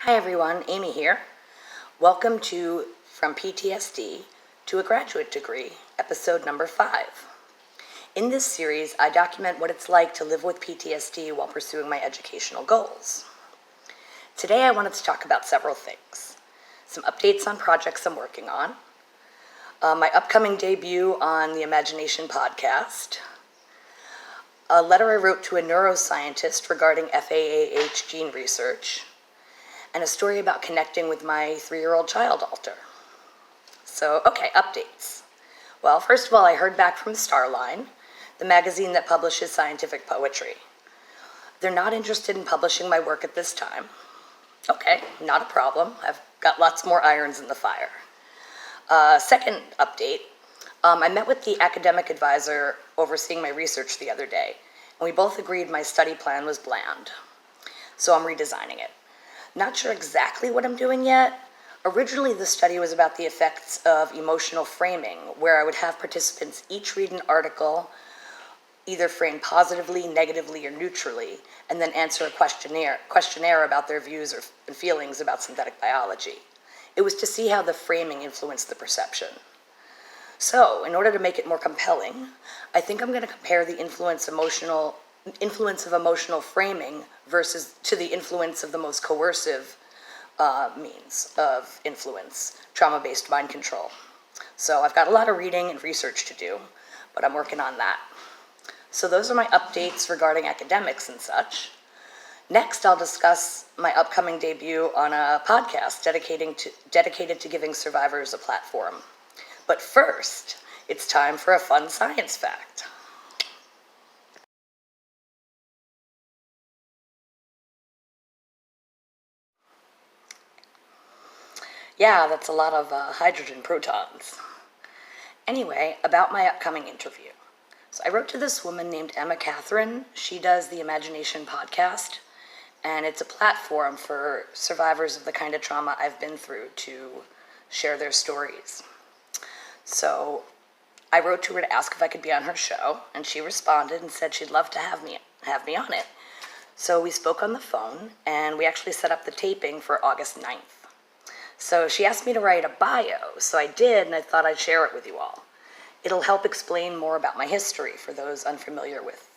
Hi everyone, Amy here. Welcome to From PTSD to a Graduate Degree, episode number 5. In this series, I document what it's like to live with PTSD while pursuing my educational goals. Today I wanted to talk about several things. Some updates on projects I'm working on, my upcoming debut on the Imagination podcast, a letter I wrote to a neuroscientist regarding FAAH gene research, and a story about connecting with my 3-year-old child, Alter. So, okay, updates. Well, first of all, I heard back from Starline, the magazine that publishes scientific poetry. They're not interested in publishing my work at this time. Okay, not a problem. I've got lots more irons in the fire. Second update, I met with the academic advisor overseeing my research the other day, and we both agreed my study plan was bland. So I'm redesigning it. Not sure exactly what I'm doing yet. Originally, the study was about the effects of emotional framing, where I would have participants each read an article, either framed positively, negatively, or neutrally, and then answer a questionnaire about their views and feelings about synthetic biology. It was to see how the framing influenced the perception. So, in order to make it more compelling, I think I'm going to compare the influence of emotional framing versus to the influence of the most coercive means of influence, trauma-based mind control. So I've got a lot of reading and research to do, but I'm working on that. So those are my updates regarding academics and such. Next, I'll discuss my upcoming debut on a podcast dedicated to giving survivors a platform. But first, it's time for a fun science fact. Yeah, that's a lot of hydrogen protons. Anyway, about my upcoming interview. So I wrote to this woman named Emma Catherine. She does the Imagination podcast, and it's a platform for survivors of the kind of trauma I've been through to share their stories. So I wrote to her to ask if I could be on her show, and she responded and said she'd love to have me on it. So we spoke on the phone, and we actually set up the taping for August 9th. So she asked me to write a bio, so I did, and I thought I'd share it with you all. It'll help explain more about my history for those unfamiliar with,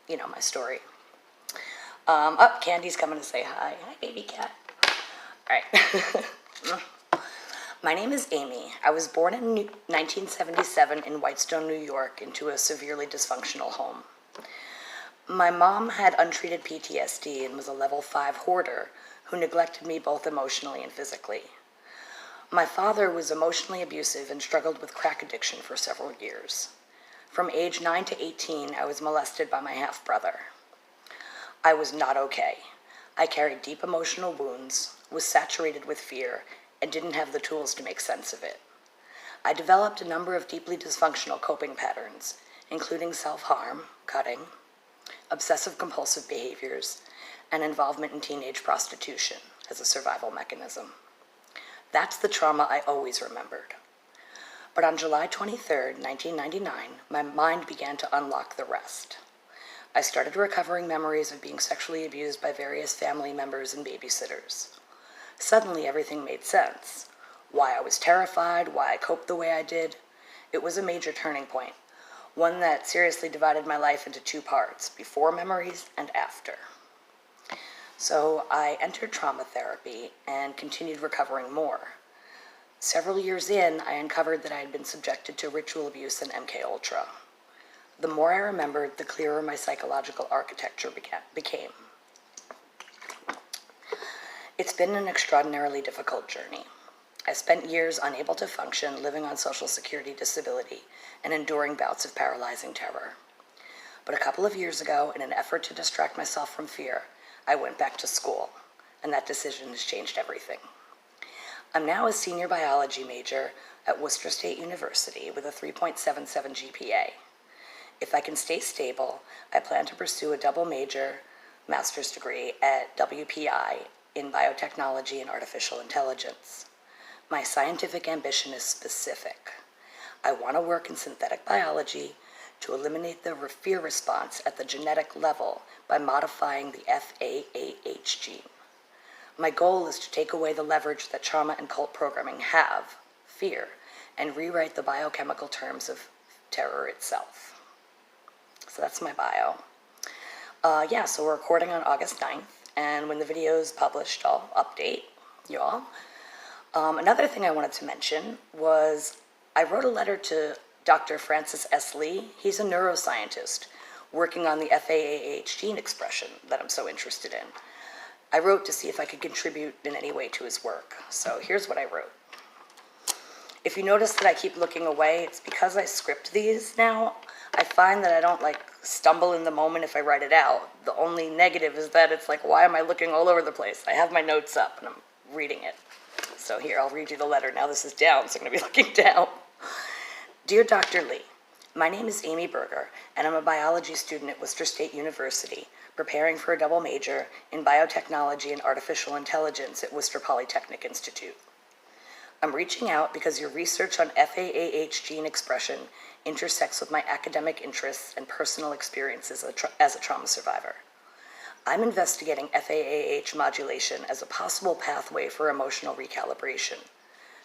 my story. Candy's coming to say hi. Hi, baby cat. All right. My name is Amy. I was born in 1977 in Whitestone, New York, into a severely dysfunctional home. My mom had untreated PTSD and was a level 5 hoarder who neglected me both emotionally and physically. My father was emotionally abusive and struggled with crack addiction for several years. From age 9 to 18, I was molested by my half-brother. I was not okay. I carried deep emotional wounds, was saturated with fear, and didn't have the tools to make sense of it. I developed a number of deeply dysfunctional coping patterns, including self-harm, cutting, obsessive-compulsive behaviors, and involvement in teenage prostitution as a survival mechanism. That's the trauma I always remembered. But on July 23rd, 1999, my mind began to unlock the rest. I started recovering memories of being sexually abused by various family members and babysitters. Suddenly, everything made sense. Why I was terrified, why I coped the way I did. It was a major turning point, one that seriously divided my life into 2 parts, before memories and after. So I entered trauma therapy and continued recovering more. Several years in, I uncovered that I had been subjected to ritual abuse and MK Ultra. The more I remembered, the clearer my psychological architecture became. It's been an extraordinarily difficult journey. I spent years unable to function, living on Social Security disability, and enduring bouts of paralyzing terror. But a couple of years ago, in an effort to distract myself from fear, I went back to school, and that decision has changed everything. I'm now a senior biology major at Worcester State University with a 3.77 GPA. If I can stay stable, I plan to pursue a double major master's degree at WPI in biotechnology and artificial intelligence. My scientific ambition is specific. I want to work in synthetic biology to eliminate the fear response at the genetic level by modifying the FAAH gene. My goal is to take away the leverage that trauma and cult programming have, fear, and rewrite the biochemical terms of terror itself. So that's my bio. So we're recording on August 9th, and when the video is published, I'll update you all. Another thing I wanted to mention was I wrote a letter to Dr. Francis S. Lee. He's a neuroscientist working on the FAAH gene expression that I'm so interested in. I wrote to see if I could contribute in any way to his work. So here's what I wrote. If you notice that I keep looking away, it's because I script these now. I find that I don't stumble in the moment if I write it out. The only negative is that it's why am I looking all over the place? I have my notes up and I'm reading it. So here, I'll read you the letter. Now this is down, so I'm going to be looking down. Dear Dr. Lee, my name is Amy Berger, and I'm a biology student at Worcester State University, preparing for a double major in biotechnology and artificial intelligence at Worcester Polytechnic Institute. I'm reaching out because your research on FAAH gene expression intersects with my academic interests and personal experiences as a trauma survivor. I'm investigating FAAH modulation as a possible pathway for emotional recalibration,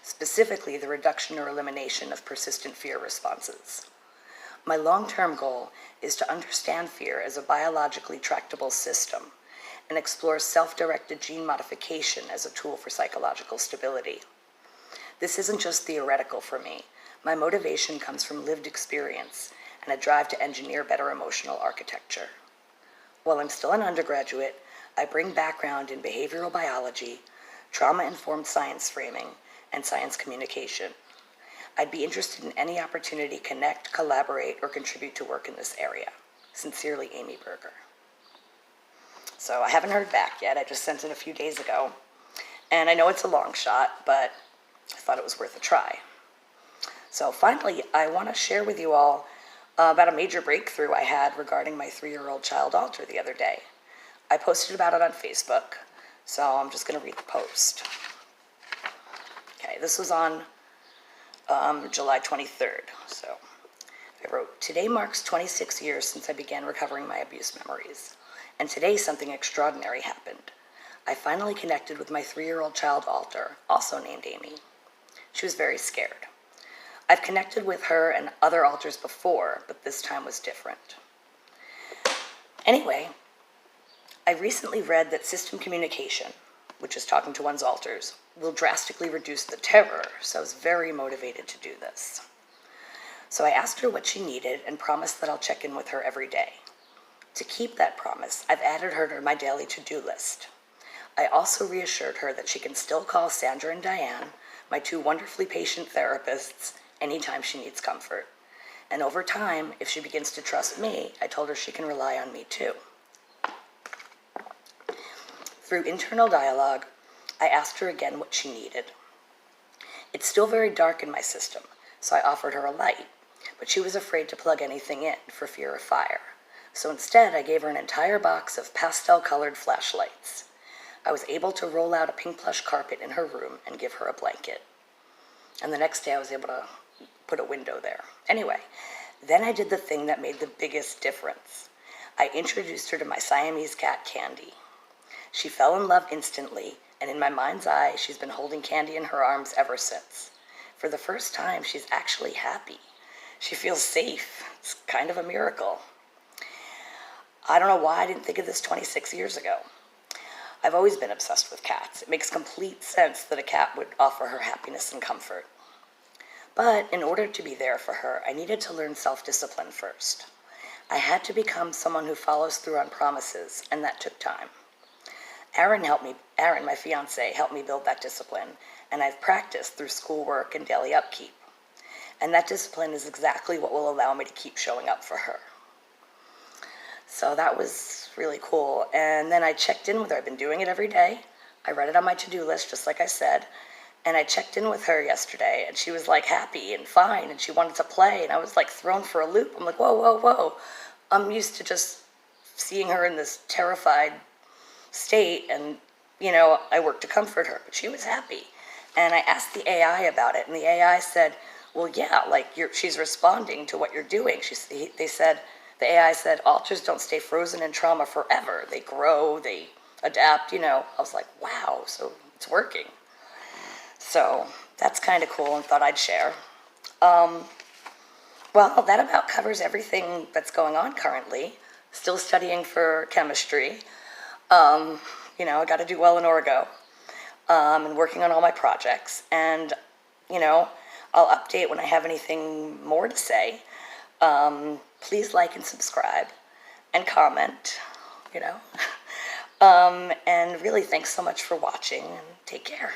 specifically the reduction or elimination of persistent fear responses. My long-term goal is to understand fear as a biologically tractable system and explore self-directed gene modification as a tool for psychological stability. This isn't just theoretical for me. My motivation comes from lived experience and a drive to engineer better emotional architecture. While I'm still an undergraduate, I bring background in behavioral biology, trauma-informed science framing, and science communication. I'd be interested in any opportunity to connect, collaborate, or contribute to work in this area. Sincerely, Amy Berger. So I haven't heard back yet. I just sent it a few days ago. And I know it's a long shot, but I thought it was worth a try. So finally, I want to share with you all about a major breakthrough I had regarding my 3-year-old child Alter the other day. I posted about it on Facebook, so I'm just going to read the post. Okay, this was on July 23rd. So I wrote, today marks 26 years since I began recovering my abuse memories. And today something extraordinary happened. I finally connected with my 3-year-old child Alter, also named Amy. She was very scared. I've connected with her and other Alters before, but this time was different. Anyway, I recently read that system communication, which is talking to one's Alters, will drastically reduce the terror, so I was very motivated to do this. So I asked her what she needed and promised that I'll check in with her every day. To keep that promise, I've added her to my daily to-do list. I also reassured her that she can still call Sandra and Diane, my 2 wonderfully patient therapists, anytime she needs comfort. And over time, if she begins to trust me, I told her she can rely on me too. Through internal dialogue, I asked her again what she needed. It's still very dark in my system, so I offered her a light, but she was afraid to plug anything in for fear of fire. So instead, I gave her an entire box of pastel-colored flashlights. I was able to roll out a pink plush carpet in her room and give her a blanket. And the next day, I was able to put a window there. Anyway, then I did the thing that made the biggest difference. I introduced her to my Siamese cat, Candy. She fell in love instantly, and in my mind's eye, she's been holding Candy in her arms ever since. For the first time, she's actually happy. She feels safe. It's kind of a miracle. I don't know why I didn't think of this 26 years ago. I've always been obsessed with cats. It makes complete sense that a cat would offer her happiness and comfort. But in order to be there for her, I needed to learn self-discipline first. I had to become someone who follows through on promises, and that took time. Aaron, my fiance, helped me build that discipline, and I've practiced through schoolwork and daily upkeep. And that discipline is exactly what will allow me to keep showing up for her. So that was really cool. And then I checked in with her. I've been doing it every day. I read it on my to-do list, just like I said. And I checked in with her yesterday, and she was happy and fine, and she wanted to play, and I was thrown for a loop. I'm like, whoa, whoa, whoa. I'm used to just seeing her in this terrified state, and, I worked to comfort her, but she was happy. And I asked the AI about it, and the AI said, well, yeah, she's responding to what you're doing. The AI said, alters don't stay frozen in trauma forever. They grow, they adapt, you know. I was like, wow, so it's working. So that's kind of cool and thought I'd share. Well, that about covers everything that's going on currently. Still studying for chemistry. You know, I got to do well in Orgo. And working on all my projects. And, you know, I'll update when I have anything more to say. Please like and subscribe and comment, you know. And really, thanks so much for watching, and take care.